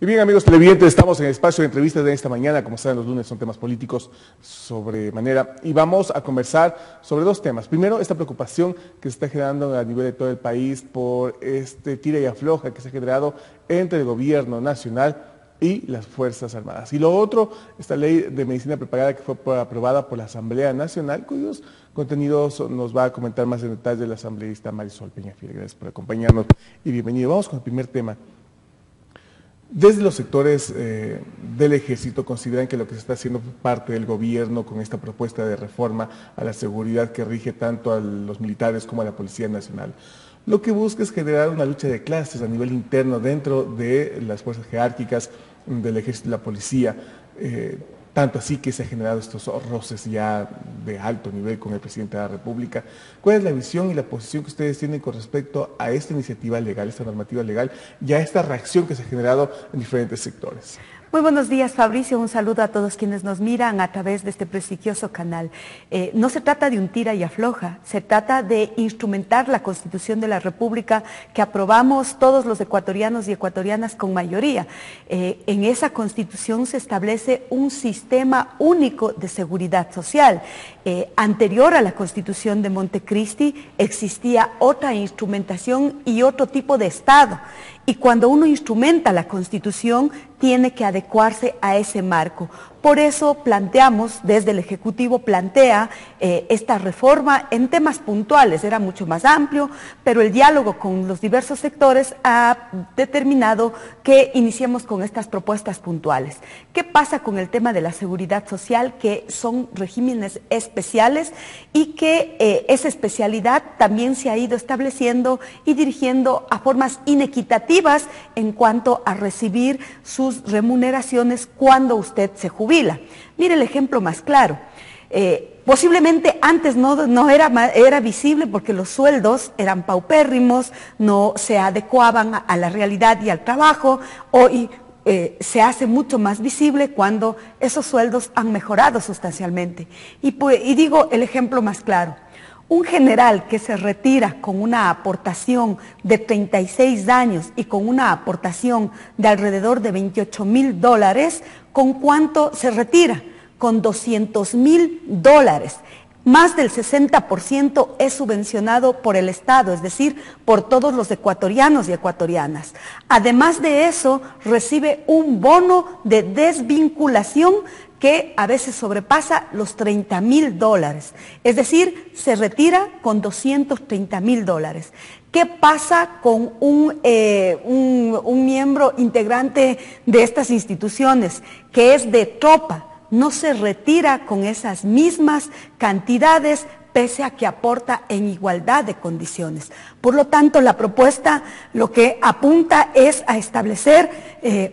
Y bien, amigos televidentes, estamos en el espacio de entrevistas de esta mañana. Como saben, los lunes son temas políticos sobremanera y vamos a conversar sobre dos temas. Primero, esta preocupación que se está generando a nivel de todo el país por este tira y afloja que se ha generado entre el gobierno nacional y las Fuerzas Armadas. Y lo otro, esta ley de medicina preparada que fue aprobada por la Asamblea Nacional, cuyos contenidos nos va a comentar más en detalle la asambleísta Marisol Peñafiel. Gracias por acompañarnos y bienvenido. Vamos con el primer tema. Desde los sectores del ejército consideran que lo que se está haciendo por parte del gobierno con esta propuesta de reforma a la seguridad que rige tanto a los militares como a la Policía Nacional, lo que busca es generar una lucha de clases a nivel interno dentro de las fuerzas jerárquicas del ejército y la policía, tanto así que se han generado estos roces ya de alto nivel con el presidente de la República. ¿Cuál es la visión y la posición que ustedes tienen con respecto a esta iniciativa legal, esta normativa legal y a esta reacción que se ha generado en diferentes sectores? Muy buenos días, Fabricio. Un saludo a todos quienes nos miran a través de este prestigioso canal. No se trata de un tira y afloja, se trata de instrumentar la Constitución de la República que aprobamos todos los ecuatorianos y ecuatorianas con mayoría. En esa Constitución se establece un sistema único de seguridad social. Anterior a la Constitución de Montecristi existía otra instrumentación y otro tipo de Estado. Y cuando uno instrumenta la Constitución, tiene que adecuarse a ese marco. Por eso planteamos, desde el Ejecutivo plantea esta reforma en temas puntuales, era mucho más amplio, pero el diálogo con los diversos sectores ha determinado que iniciemos con estas propuestas puntuales. ¿Qué pasa con el tema de la seguridad social? Que son regímenes especiales y que esa especialidad también se ha ido estableciendo y dirigiendo a formas inequitativas en cuanto a recibir sus remuneraciones cuando usted se jubila. Mire el ejemplo más claro. Posiblemente antes no era visible porque los sueldos eran paupérrimos, no se adecuaban a la realidad y al trabajo. Hoy se hace mucho más visible cuando esos sueldos han mejorado sustancialmente. Y digo el ejemplo más claro. Un general que se retira con una aportación de 36 años y con una aportación de alrededor de $28.000, ¿con cuánto se retira? Con $200.000. Más del 60% es subvencionado por el Estado, es decir, por todos los ecuatorianos y ecuatorianas. Además de eso, recibe un bono de desvinculación que a veces sobrepasa los $30.000, es decir, se retira con $230.000. ¿Qué pasa con un miembro integrante de estas instituciones que es de tropa? No se retira con esas mismas cantidades, pese a que aporta en igualdad de condiciones. Por lo tanto, la propuesta lo que apunta es a establecer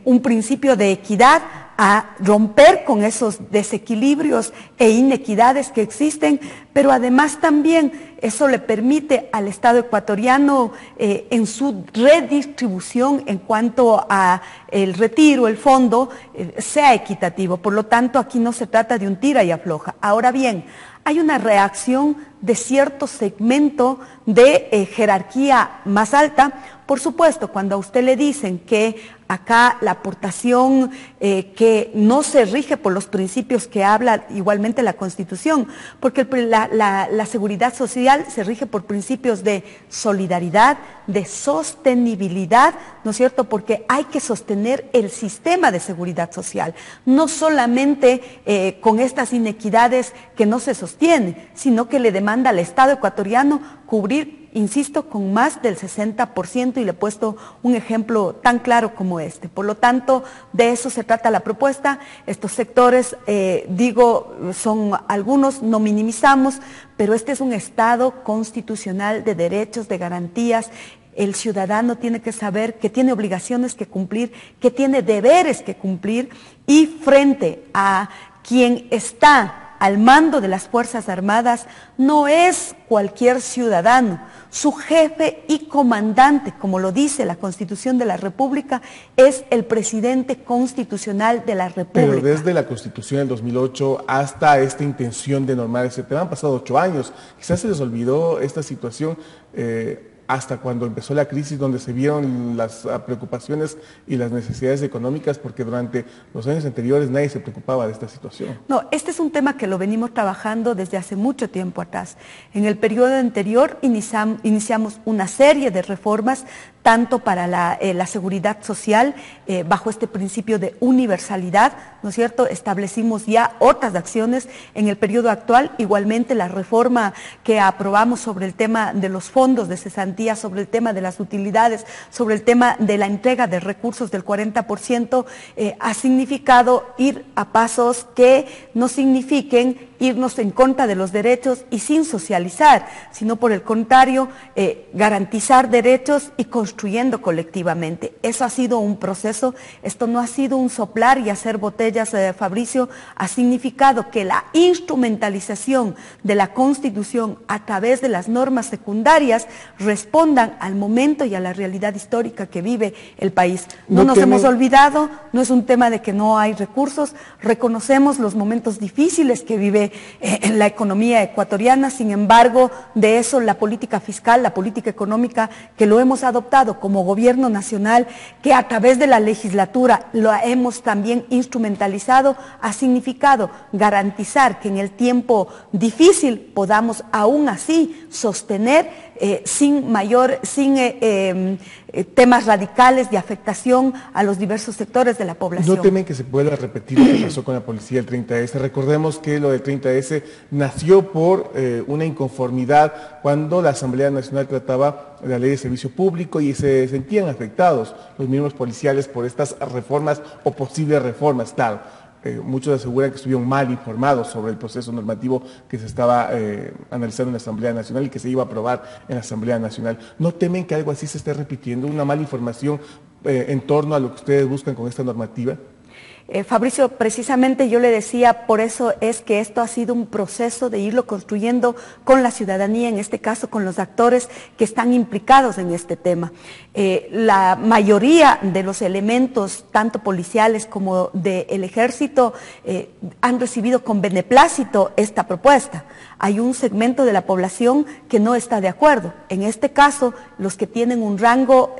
un principio de equidad, a romper con esos desequilibrios e inequidades que existen, pero además también eso le permite al Estado ecuatoriano en su redistribución en cuanto a el retiro, el fondo, sea equitativo. Por lo tanto, aquí no se trata de un tira y afloja. Ahora bien, hay una reacción de cierto segmento de jerarquía más alta. Por supuesto, cuando a usted le dicen que acá la aportación que no se rige por los principios que habla igualmente la Constitución, porque la seguridad social se rige por principios de solidaridad, de sostenibilidad, ¿no es cierto? Porque hay que sostener el sistema de seguridad social, no solamente con estas inequidades que no se sostienen, sino que le demanda al Estado ecuatoriano cubrir, insisto, con más del 60%, y le he puesto un ejemplo tan claro como este. Por lo tanto, de eso se trata la propuesta. Estos sectores, son algunos, no minimizamos, pero este es un Estado constitucional de derechos, de garantías. El ciudadano tiene que saber que tiene obligaciones que cumplir, que tiene deberes que cumplir, y frente a quien está al mando de las Fuerzas Armadas no es cualquier ciudadano. Su jefe y comandante, como lo dice la Constitución de la República, es el presidente constitucional de la República. Pero desde la Constitución del 2008 hasta esta intención de normar ese tema han pasado 8 años. Quizás se les olvidó esta situación. hasta cuando empezó la crisis, donde se vieron las preocupaciones y las necesidades económicas, porque durante los años anteriores nadie se preocupaba de esta situación. No, este es un tema que lo venimos trabajando desde hace mucho tiempo atrás. En el periodo anterior iniciamos una serie de reformas, tanto para la seguridad social, bajo este principio de universalidad, ¿no es cierto? Establecimos ya otras acciones en el periodo actual, igualmente la reforma que aprobamos sobre el tema de los fondos de cesantía, sobre el tema de las utilidades, sobre el tema de la entrega de recursos del 40%, ha significado ir a pasos que no signifiquen irnos en contra de los derechos y sin socializar, sino por el contrario, garantizar derechos y construyendo colectivamente. Eso ha sido un proceso, esto no ha sido un soplar y hacer botellas, Fabricio, ha significado que la instrumentalización de la Constitución a través de las normas secundarias respondan al momento y a la realidad histórica que vive el país. No nos hemos olvidado, no es un tema de que no hay recursos, reconocemos los momentos difíciles que vive en la economía ecuatoriana, sin embargo, de eso la política fiscal, la política económica que lo hemos adoptado como gobierno nacional, que a través de la legislatura lo hemos también instrumentalizado, ha significado garantizar que en el tiempo difícil podamos aún así sostener sin temas radicales de afectación a los diversos sectores de la población. ¿No temen que se pueda repetir lo que pasó con la policía el 30S? Recordemos que lo del 30S nació por una inconformidad cuando la Asamblea Nacional trataba la ley de servicio público y se sentían afectados los miembros policiales por estas reformas o posibles reformas, tal. Muchos aseguran que estuvieron mal informados sobre el proceso normativo que se estaba analizando en la Asamblea Nacional y que se iba a aprobar en la Asamblea Nacional. ¿No temen que algo así se esté repitiendo, una mala información en torno a lo que ustedes buscan con esta normativa? Fabricio, precisamente yo le decía, por eso es que esto ha sido un proceso de irlo construyendo con la ciudadanía, en este caso con los actores que están implicados en este tema. La mayoría de los elementos, tanto policiales como del ejército, han recibido con beneplácito esta propuesta. Hay un segmento de la población que no está de acuerdo. En este caso, los que tienen un rango,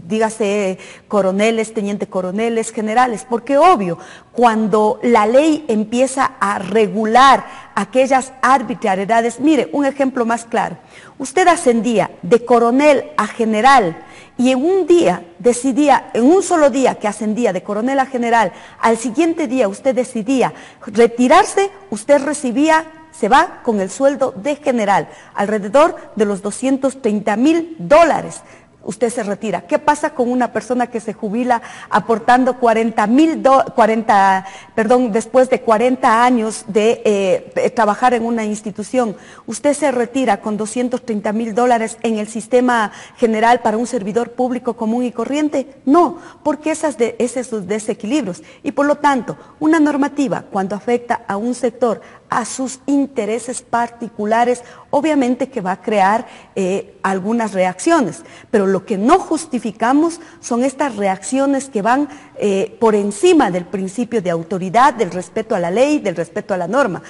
dígase coroneles, teniente coroneles, generales, porque obvio, cuando la ley empieza a regular aquellas arbitrariedades, mire, un ejemplo más claro, usted ascendía de coronel a general y en un día decidía, en un solo día que ascendía de coronel a general, al siguiente día usted decidía retirarse, usted recibía, se va con el sueldo de general, alrededor de los $230,000. Usted se retira. ¿Qué pasa con una persona que se jubila aportando después de 40 años de trabajar en una institución? Usted se retira con $230,000 en el sistema general para un servidor público común y corriente. No, porque esos desequilibrios. Y por lo tanto, una normativa cuando afecta a un sector, a sus intereses particulares, obviamente que va a crear algunas reacciones, pero lo que no justificamos son estas reacciones que van por encima del principio de autoridad, del respeto a la ley, del respeto a la norma.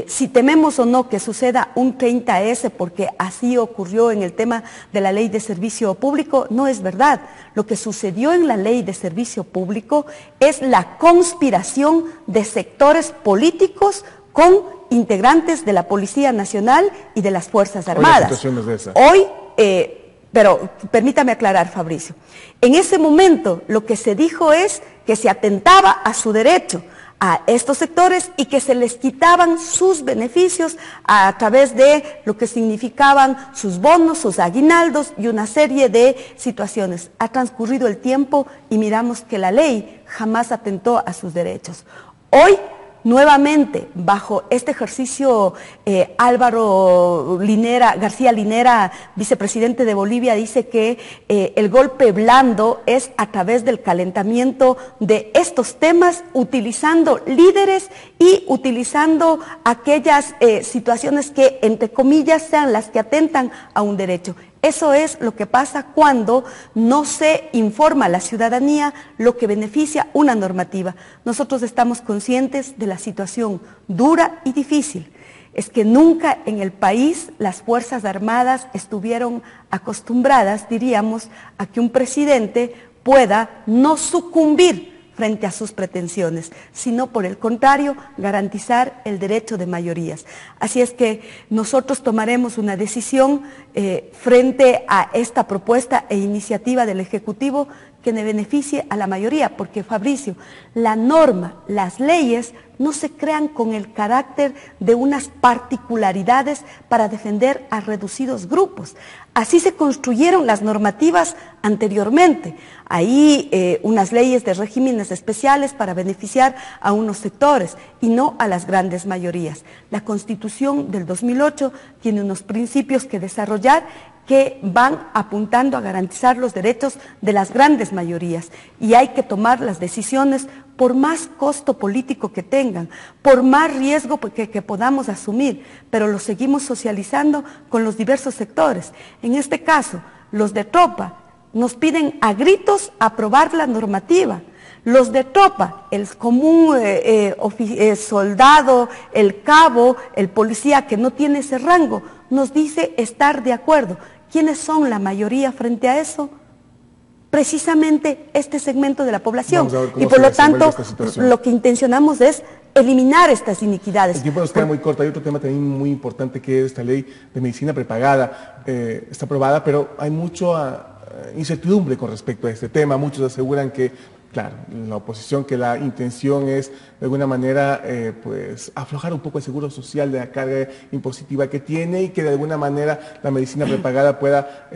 Si tememos o no que suceda un 30S porque así ocurrió en el tema de la ley de servicio público, no es verdad. Lo que sucedió en la ley de servicio público es la conspiración de sectores políticos con integrantes de la Policía Nacional y de las Fuerzas Armadas. Hoy, pero permítame aclarar, Fabricio, en ese momento lo que se dijo es que se atentaba a su derecho a estos sectores y que se les quitaban sus beneficios a través de lo que significaban sus bonos, sus aguinaldos y una serie de situaciones. Ha transcurrido el tiempo y miramos que la ley jamás atentó a sus derechos. Hoy, nuevamente, bajo este ejercicio, Álvaro García Linera, vicepresidente de Bolivia, dice que el golpe blando es a través del calentamiento de estos temas, utilizando líderes y utilizando aquellas situaciones que, entre comillas, sean las que atentan a un derecho. Eso es lo que pasa cuando no se informa a la ciudadanía lo que beneficia una normativa. Nosotros estamos conscientes de la situación dura y difícil. es que nunca en el país las Fuerzas Armadas estuvieron acostumbradas, diríamos, a que un presidente pueda no sucumbir frente a sus pretensiones, sino por el contrario, garantizar el derecho de mayorías. Así es que nosotros tomaremos una decisión frente a esta propuesta e iniciativa del Ejecutivo que ne beneficie a la mayoría, porque Fabricio, la norma, las leyes no se crean con el carácter de unas particularidades para defender a reducidos grupos. Así se construyeron las normativas anteriormente. Ahí unas leyes de regímenes especiales para beneficiar a unos sectores y no a las grandes mayorías. La Constitución del 2008 tiene unos principios que desarrollar que van apuntando a garantizar los derechos de las grandes mayorías y hay que tomar las decisiones por más costo político que tengan, por más riesgo que podamos asumir, pero lo seguimos socializando con los diversos sectores. En este caso, los de tropa nos piden a gritos aprobar la normativa. Los de tropa, el común soldado, el cabo, el policía que no tiene ese rango, nos dice estar de acuerdo. ¿Quiénes son la mayoría frente a eso? Precisamente este segmento de la población. Y por lo tanto, lo que intencionamos es eliminar estas iniquidades. El tiempo nos queda muy corto. Hay otro tema también muy importante que es esta ley de medicina prepagada. Está aprobada, pero hay mucha incertidumbre con respecto a este tema. Muchos aseguran que, claro, la oposición, que la intención es de alguna manera pues aflojar un poco el seguro social de la carga impositiva que tiene y que de alguna manera la medicina prepagada pueda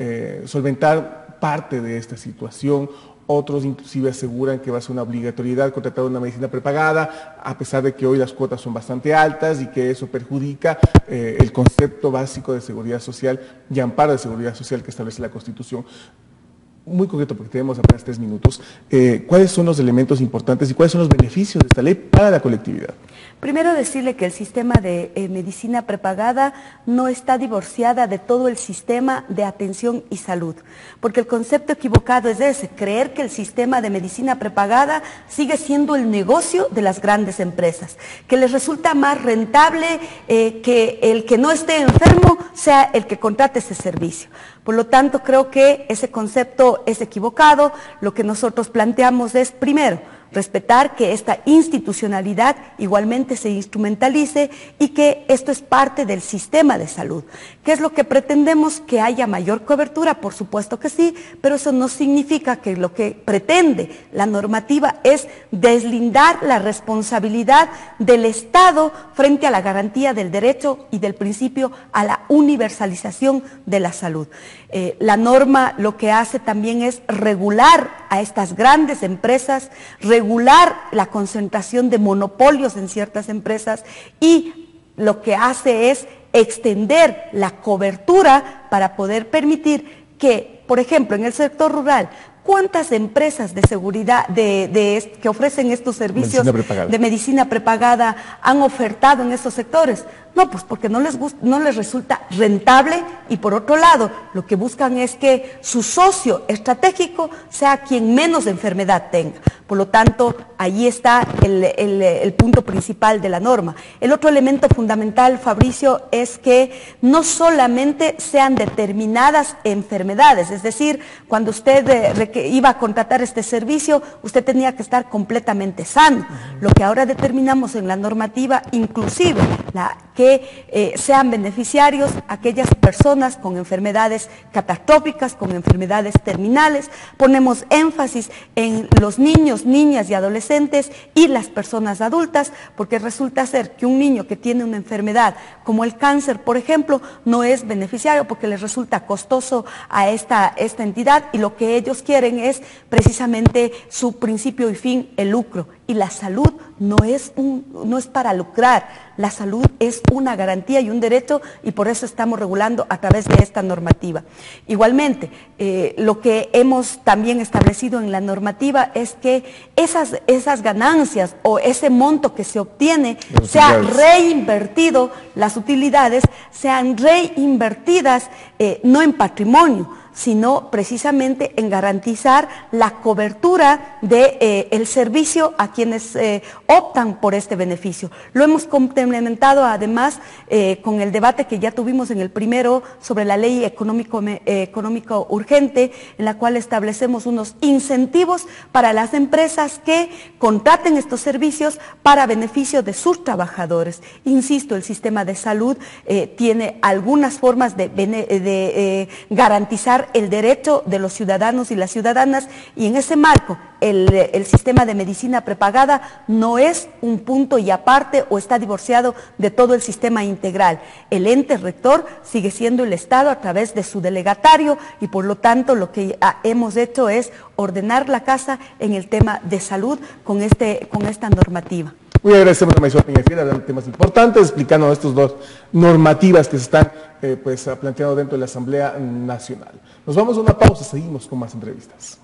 solventar parte de esta situación. Otros inclusive aseguran que va a ser una obligatoriedad contratar una medicina prepagada, a pesar de que hoy las cuotas son bastante altas y que eso perjudica el concepto básico de seguridad social y amparo de seguridad social que establece la Constitución. Muy concreto, porque tenemos apenas 3 minutos, ¿cuáles son los elementos importantes y cuáles son los beneficios de esta ley para la colectividad? Primero decirle que el sistema de medicina prepagada no está divorciada de todo el sistema de atención y salud, porque el concepto equivocado es ese, creer que el sistema de medicina prepagada sigue siendo el negocio de las grandes empresas, que les resulta más rentable que el que no esté enfermo sea el que contrate ese servicio. Por lo tanto, creo que ese concepto es equivocado. Lo que nosotros planteamos es, primero, respetar que esta institucionalidad igualmente se instrumentalice y que esto es parte del sistema de salud. ¿Qué es lo que pretendemos? Que haya mayor cobertura, por supuesto que sí, pero eso no significa que lo que pretende la normativa es deslindar la responsabilidad del Estado frente a la garantía del derecho y del principio a la universalización de la salud. La norma lo que hace también es regular a estas grandes empresas, regular la concentración de monopolios en ciertas empresas y lo que hace es extender la cobertura para poder permitir que, por ejemplo, en el sector rural, ¿cuántas empresas de seguridad que ofrecen estos servicios de medicina prepagada han ofertado en estos sectores? No, pues porque no les resulta rentable y por otro lado lo que buscan es que su socio estratégico sea quien menos enfermedad tenga. Por lo tanto, ahí está el punto principal de la norma. El otro elemento fundamental, Fabricio, es que no solamente sean determinadas enfermedades, es decir, cuando usted iba a contratar este servicio, usted tenía que estar completamente sano. Lo que ahora determinamos en la normativa, inclusive que sean beneficiarios aquellas personas con enfermedades catastróficas, con enfermedades terminales. Ponemos énfasis en los niños, niñas y adolescentes y las personas adultas, porque resulta ser que un niño que tiene una enfermedad como el cáncer, por ejemplo, no es beneficiario porque les resulta costoso a esta entidad y lo que ellos quieren es precisamente su principio y fin, el lucro. Y la salud no es para lucrar, la salud es una garantía y un derecho y por eso estamos regulando a través de esta normativa. Igualmente, lo que hemos también establecido en la normativa es que esas ganancias o ese monto que se obtiene sea reinvertido, las utilidades sean reinvertidas no en patrimonio, sino precisamente en garantizar la cobertura del servicio a quienes optan por este beneficio. Lo hemos complementado además con el debate que ya tuvimos en el primero sobre la ley económico urgente, en la cual establecemos unos incentivos para las empresas que contraten estos servicios para beneficio de sus trabajadores. Insisto, el sistema de salud tiene algunas formas de garantizar el derecho de los ciudadanos y las ciudadanas, y en ese marco el sistema de medicina prepagada no es un punto y aparte o está divorciado de todo el sistema integral. El ente rector sigue siendo el Estado a través de su delegatario, y por lo tanto lo que hemos hecho es ordenar la casa en el tema de salud con esta normativa. Muy agradecemos a Marisol Peñafiel hablando de temas importantes, explicando estas dos normativas que se están planteando dentro de la Asamblea Nacional. Nos vamos a una pausa, seguimos con más entrevistas.